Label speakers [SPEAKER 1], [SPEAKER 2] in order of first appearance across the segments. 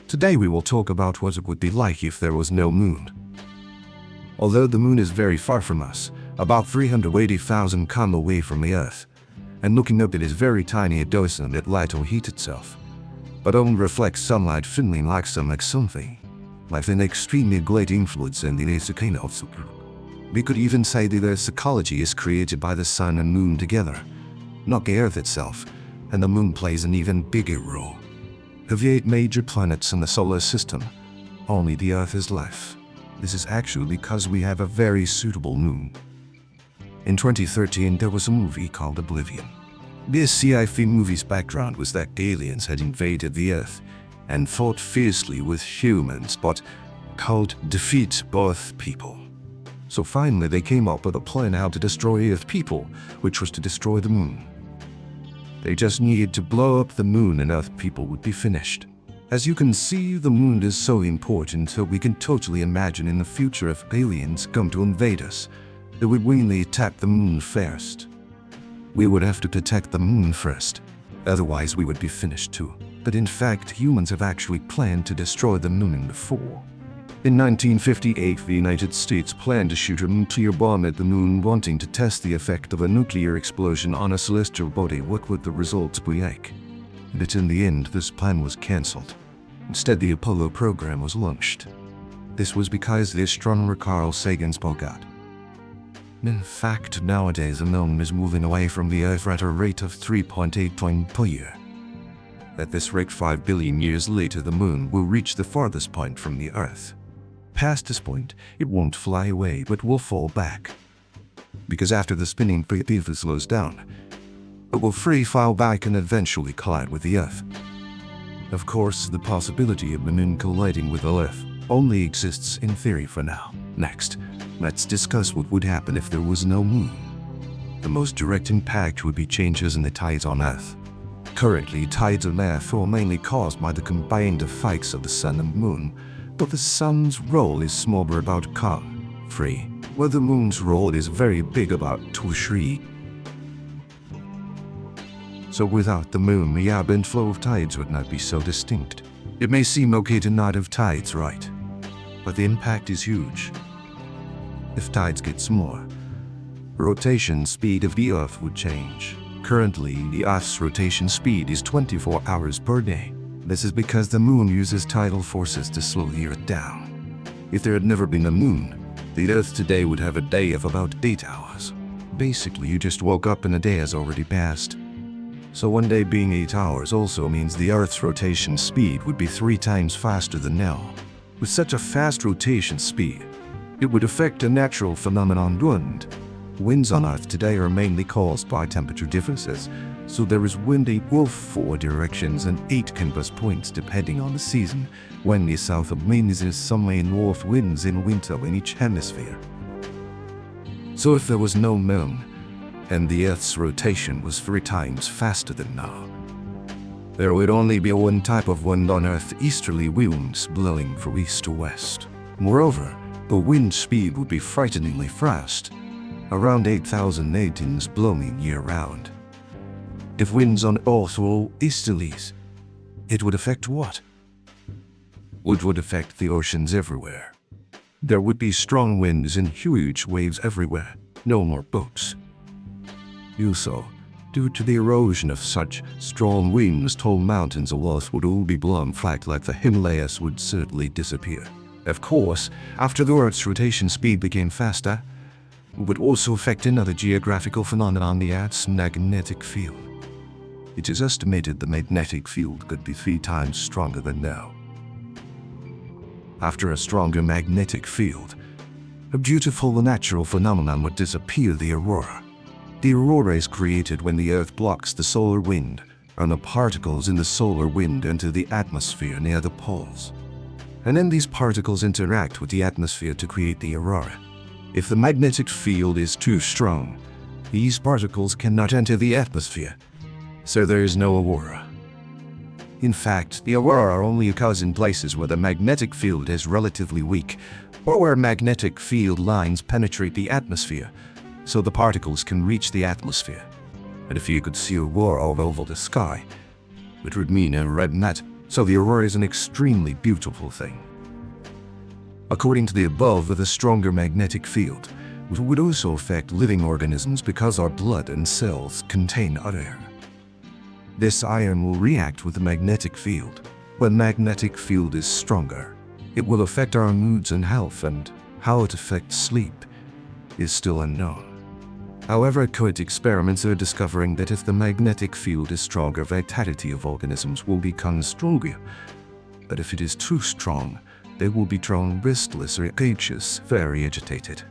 [SPEAKER 1] Today we will talk about what it would be like if there was no moon. Although the moon is very far from us, about 380,000 km away from the Earth, and looking up it is very tiny, it doesn't let light or heat itself, but only reflects sunlight feeling like something, like an extremely great influence in the Earth's kind of super. We could even say that Earth's ecology is created by the sun and moon together, not the Earth itself, and the moon plays an even bigger role. Of the 8 major planets in the solar system, only the Earth is left. This is actually because we have a very suitable moon. In 2013, there was a movie called Oblivion. This sci-fi movie's background was that aliens had invaded the Earth and fought fiercely with humans, but could defeat both people. So finally they came up with a plan how to destroy Earth people, which was to destroy the moon. They just needed to blow up the moon and Earth people would be finished. As you can see, the moon is so important, so we can totally imagine in the future if aliens come to invade us, they would willingly attack the moon first. We would have to protect the moon first, otherwise we would be finished too. But in fact, humans have actually planned to destroy the moon before. In 1958, the United States planned to shoot a nuclear bomb at the moon, wanting to test the effect of a nuclear explosion on a celestial body. What would the results be like? But in the end, this plan was cancelled. Instead, the Apollo program was launched. This was because the astronomer Carl Sagan spoke out. In fact, nowadays the moon is moving away from the Earth at a rate of 3.8 times per year. At this rate, 5 billion years later, the moon will reach the farthest point from the Earth. Past this point, it won't fly away but will fall back. Because after the spinning period slows down, it will free fall back and eventually collide with the Earth. Of course, the possibility of the moon colliding with the Earth only exists in theory for now. Next, let's discuss what would happen if there was no moon. The most direct impact would be changes in the tides on Earth. Currently, tides on Earth are mainly caused by the combined effects of the sun and moon, but the sun's role is smaller, about 3, while the moon's role is very big, about 2-3. So without the moon, the ebb and flow of tides would not be so distinct. It may seem okay to not have tides, right? But the impact is huge. If tides get smaller, rotation speed of the Earth would change. Currently, the Earth's rotation speed is 24 hours per day. This is because the moon uses tidal forces to slow the Earth down. If there had never been a moon, the Earth today would have a day of about 8 hours. Basically, you just woke up and a day has already passed. So one day being 8 hours also means the Earth's rotation speed would be 3 times faster than now. With such a fast rotation speed, it would affect a natural phenomenon. Winds on Earth today are mainly caused by temperature differences, so there is wind in 4 directions and 8 compass points depending on the season, when the south of main is some north winds in winter in each hemisphere. So if there was no moon, and the Earth's rotation was 3 times faster than now, there would only be one type of wind on Earth, easterly winds blowing from east to west. Moreover, the wind speed would be frighteningly fast, around 8,000 blowing year-round. If winds on Earth were easterlies, it would affect what? It would affect the oceans everywhere. There would be strong winds and huge waves everywhere, no more boats. Also, due to the erosion of such strong winds, tall mountains of Earth would all be blown flat, like the Himalayas would certainly disappear. Of course, after the Earth's rotation speed became faster, it would also affect another geographical phenomenon, the Earth's magnetic field. It is estimated the magnetic field could be 3 times stronger than now. After a stronger magnetic field, a beautiful natural phenomenon would disappear, the aurora. The aurora is created when the Earth blocks the solar wind, and the particles in the solar wind enter the atmosphere near the poles. And then these particles interact with the atmosphere to create the aurora. If the magnetic field is too strong, these particles cannot enter the atmosphere, so there is no aurora. In fact, the aurora only occurs in places where the magnetic field is relatively weak, or where magnetic field lines penetrate the atmosphere, so the particles can reach the atmosphere. And if you could see aurora all over the sky, it would mean a red net So the aurora is an extremely beautiful thing. According to the above, with a stronger magnetic field, which would also affect living organisms because our blood and cells contain iron. This iron will react with the magnetic field. When magnetic field is stronger, it will affect our moods and health, and how it affects sleep is still unknown. However, current experiments are discovering that if the magnetic field is stronger, vitality of organisms will become stronger. But if it is too strong, they will be drawn restless or anxious, very agitated.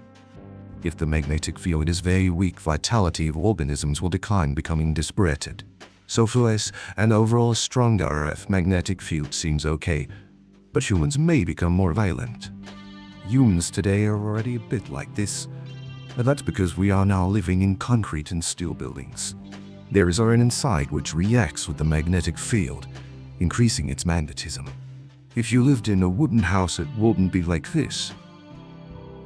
[SPEAKER 1] If the magnetic field is very weak, vitality of organisms will decline, becoming dispirited. So for us, an overall stronger Earth magnetic field seems okay, but humans may become more violent. Humans today are already a bit like this, and that's because we are now living in concrete and steel buildings. There is iron inside which reacts with the magnetic field, increasing its magnetism. If you lived in a wooden house, it wouldn't be like this.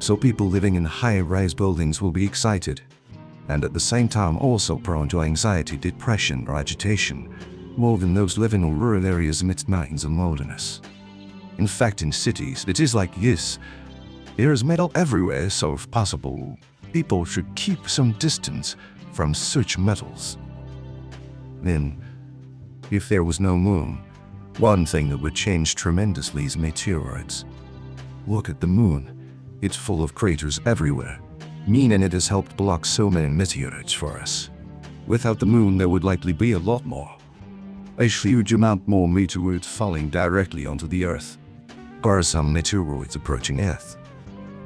[SPEAKER 1] So people living in high-rise buildings will be excited, and at the same time also prone to anxiety, depression, or agitation, more than those living in rural areas amidst mountains and wilderness. In fact, in cities, it is like this. There is metal everywhere, so if possible, people should keep some distance from such metals. Then, if there was no moon, one thing that would change tremendously is meteoroids. Look at the moon. It's full of craters everywhere, meaning it has helped block so many meteorites for us. Without the moon, there would likely be a lot more. A huge amount more meteoroids falling directly onto the Earth. There are some meteoroids approaching Earth,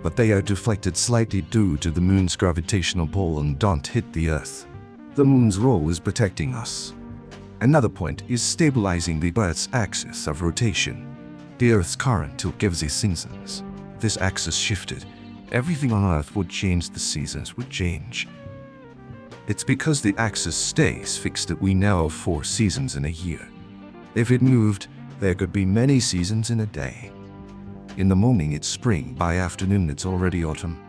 [SPEAKER 1] but they are deflected slightly due to the moon's gravitational pull and don't hit the Earth. The moon's role is protecting us. Another point is stabilizing the Earth's axis of rotation. The Earth's current tilt gives the seasons. If this axis shifted, everything on Earth would change, the seasons would change. It's because the axis stays fixed that we now have 4 seasons in a year. If it moved, there could be many seasons in a day. In the morning it's spring, by afternoon it's already autumn.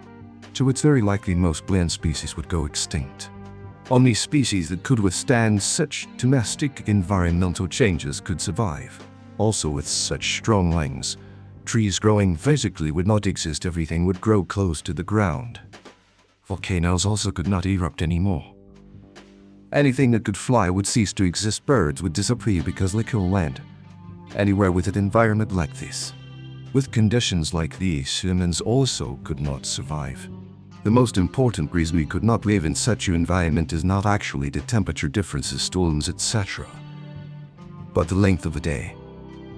[SPEAKER 1] So it's very likely most plant species would go extinct. Only species that could withstand such drastic environmental changes could survive. Also, with such strong lungs, trees growing vertically would not exist, everything would grow close to the ground. Volcanoes also could not erupt anymore. Anything that could fly would cease to exist, birds would disappear because liquid land. Anywhere with an environment like this, with conditions like these, humans also could not survive. The most important reason we could not live in such an environment is not actually the temperature differences, storms, etc., but the length of a day.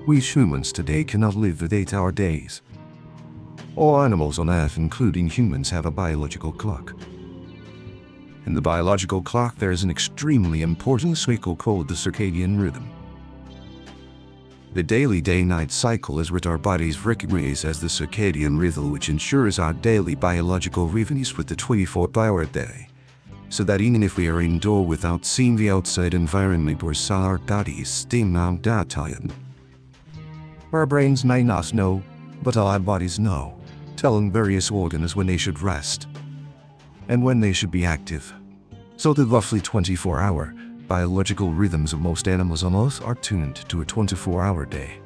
[SPEAKER 1] We humans today cannot live with 8-hour days. All animals on Earth, including humans, have a biological clock. In the biological clock, there is an extremely important cycle called the circadian rhythm. The daily day-night cycle is what our bodies recognize as the circadian rhythm, which ensures our daily biological rhythms with the 24-hour day, so that even if we are indoor without seeing the outside environment, our bodies stay not that tired. Our brains may not know, but our bodies know, telling various organs when they should rest and when they should be active. So the roughly 24-hour biological rhythms of most animals on Earth are tuned to a 24-hour day.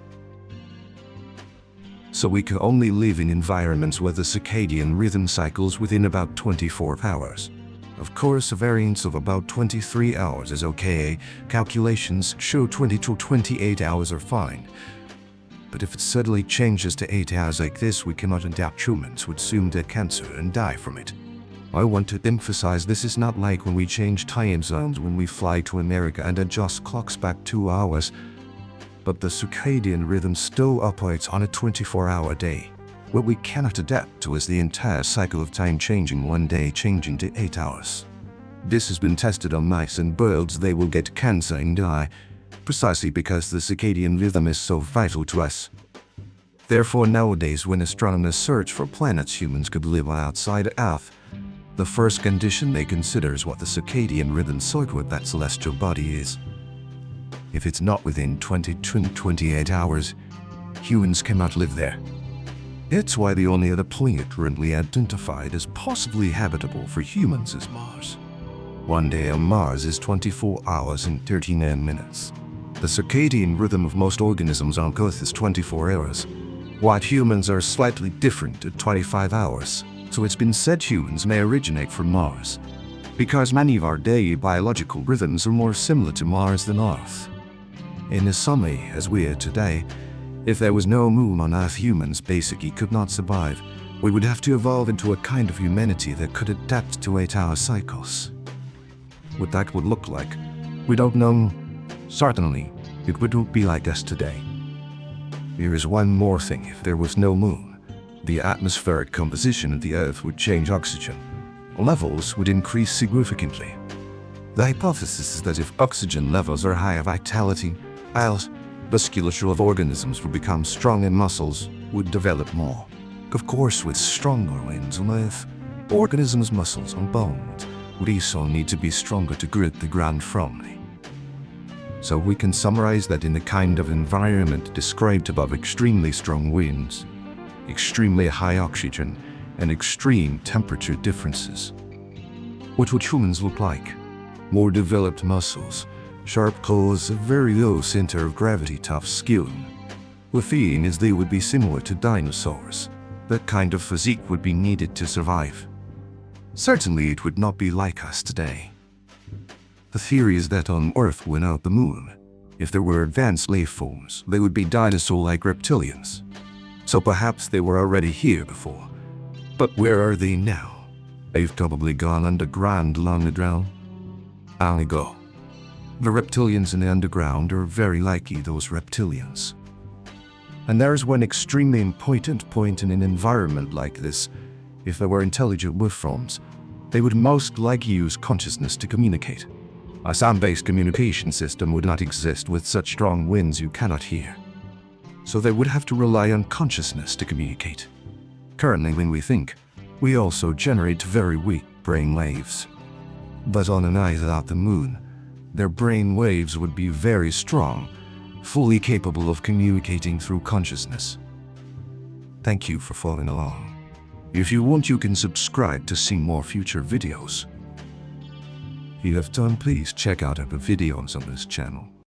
[SPEAKER 1] So we can only live in environments where the circadian rhythm cycles within about 24 hours. Of course, a variance of about 23 hours is okay. Calculations show 20 to 28 hours are fine. But if it suddenly changes to 8 hours like this, we cannot adapt. Humans would soon get cancer and die from it. I want to emphasize this is not like when we change time zones when we fly to America and adjust clocks back 2 hours, but the circadian rhythm still operates on a 24-hour day. What we cannot adapt to is the entire cycle of time changing one day, changing to 8 hours. This has been tested on mice and birds. They will get cancer and die, precisely because the circadian rhythm is so vital to us. Therefore, nowadays when astronomers search for planets humans could live outside Earth, the first condition they consider is what the circadian rhythm cycle with that celestial body is. If it's not within 20 to 28 hours, humans cannot live there. It's why the only other planet currently identified as possibly habitable for humans is Mars. One day on Mars is 24 hours and 39 minutes. The circadian rhythm of most organisms on Earth is 24 hours, while humans are slightly different at 25 hours, so it's been said humans may originate from Mars, because many of our daily biological rhythms are more similar to Mars than Earth. In a summary, as we are today, if there was no moon on Earth, humans basically could not survive. We would have to evolve into a kind of humanity that could adapt to 8-hour cycles. What that would look like, we don't know. Certainly, it wouldn't be like us today. Here is one more thing: if there was no moon, the atmospheric composition of the Earth would change. Oxygen levels would increase significantly. The hypothesis is that if oxygen levels are high, vitality, musculature of organisms would become strong and muscles would develop more. Of course, with stronger winds on Earth, organisms' muscles and bones would also need to be stronger to grip the ground firmly. So we can summarize that in the kind of environment described above: extremely strong winds, extremely high oxygen, and extreme temperature differences. What would humans look like? More developed muscles, sharp claws, a very low center of gravity, tough skin. The theme is they would be similar to dinosaurs. That kind of physique would be needed to survive. Certainly it would not be like us today. The theory is that on Earth without the moon, if there were advanced life forms, they would be dinosaur-like reptilians. So perhaps they were already here before. But where are they now? They've probably gone underground long ago. The reptilians in the underground are very likely those reptilians. And there's one extremely important point: in an environment like this, if there were intelligent life forms, they would most likely use consciousness to communicate. A sound-based communication system would not exist with such strong winds you cannot hear. So they would have to rely on consciousness to communicate. Currently, when we think, we also generate very weak brain waves. But on an eye without the moon, their brain waves would be very strong, fully capable of communicating through consciousness. Thank you for following along. If you want, you can subscribe to see more future videos. If you have time, please check out other videos on this channel.